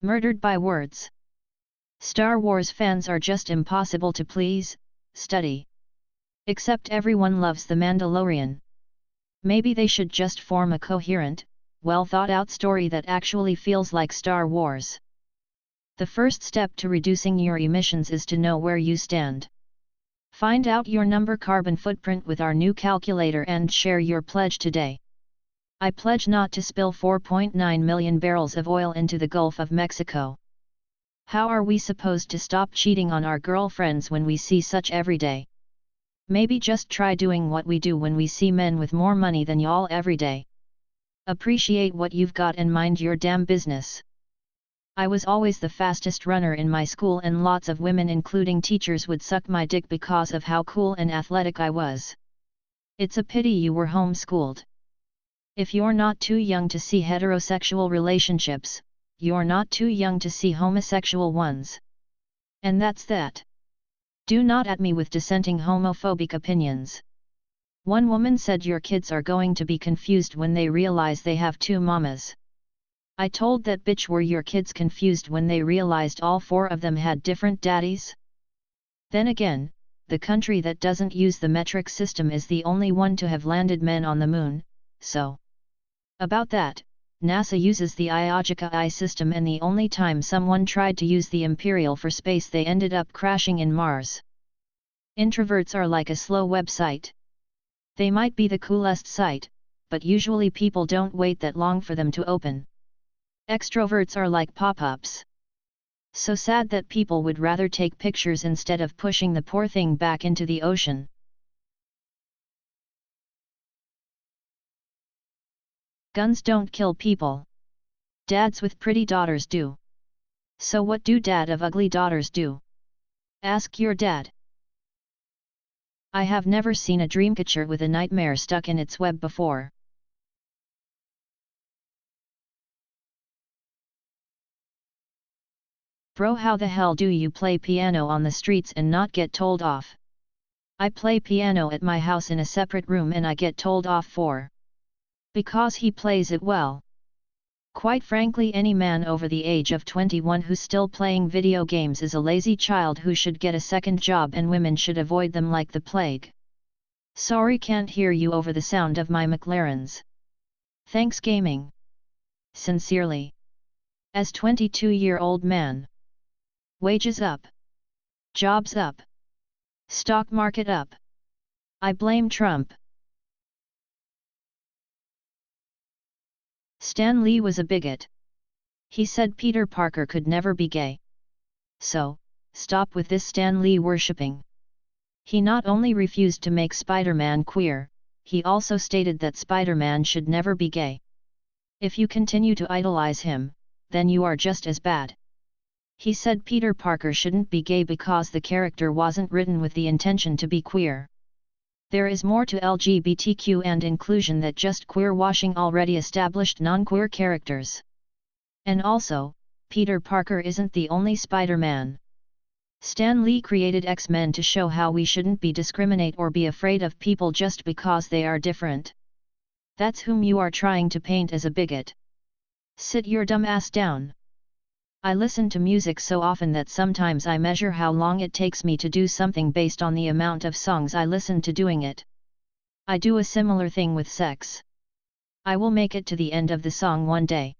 Murdered by words. Star Wars fans are just impossible to please, study. Except everyone loves The Mandalorian. Maybe they should just form a coherent, well-thought-out story that actually feels like Star Wars. The first step to reducing your emissions is to know where you stand. Find out your carbon footprint with our new calculator and share your pledge today. I pledge not to spill 4.9 million barrels of oil into the Gulf of Mexico. How are we supposed to stop cheating on our girlfriends when we see such every day? Maybe just try doing what we do when we see men with more money than y'all every day. Appreciate what you've got and mind your damn business. I was always the fastest runner in my school and lots of women including teachers would suck my dick because of how cool and athletic I was. It's a pity you were homeschooled. If you're not too young to see heterosexual relationships, you're not too young to see homosexual ones. And that's that. Do not at me with dissenting homophobic opinions. One woman said your kids are going to be confused when they realize they have two mamas. I told that bitch were your kids confused when they realized all four of them had different daddies? Then again, the country that doesn't use the metric system is the only one to have landed men on the moon, so. About that, NASA uses the Iojika I system and the only time someone tried to use the Imperial for space they ended up crashing in Mars. Introverts are like a slow website. They might be the coolest site, but usually people don't wait that long for them to open. Extroverts are like pop-ups. So sad that people would rather take pictures instead of pushing the poor thing back into the ocean. Guns don't kill people. Dads with pretty daughters do. So what do dad of ugly daughters do? Ask your dad. I have never seen a dreamcatcher with a nightmare stuck in its web before. Bro, how the hell do you play piano on the streets and not get told off? I play piano at my house in a separate room and I get told off for. Because he plays it well. Quite frankly, any man over the age of 21 who's still playing video games is a lazy child who should get a second job and women should avoid them like the plague. Sorry, can't hear you over the sound of my McLarens. Thanks gaming. Sincerely. As 22-year-old man. Wages up. Jobs up. Stock market up. I blame Trump. Stan Lee was a bigot. He said Peter Parker could never be gay. So, stop with this Stan Lee worshipping. He not only refused to make Spider-Man queer, he also stated that Spider-Man should never be gay. If you continue to idolize him, then you are just as bad. He said Peter Parker shouldn't be gay because the character wasn't written with the intention to be queer. There is more to LGBTQ and inclusion than just queer-washing already established non-queer characters. And also, Peter Parker isn't the only Spider-Man. Stan Lee created X-Men to show how we shouldn't be discriminate or be afraid of people just because they are different. That's whom you are trying to paint as a bigot. Sit your dumb ass down. I listen to music so often that sometimes I measure how long it takes me to do something based on the amount of songs I listen to doing it. I do a similar thing with sex. I will make it to the end of the song one day.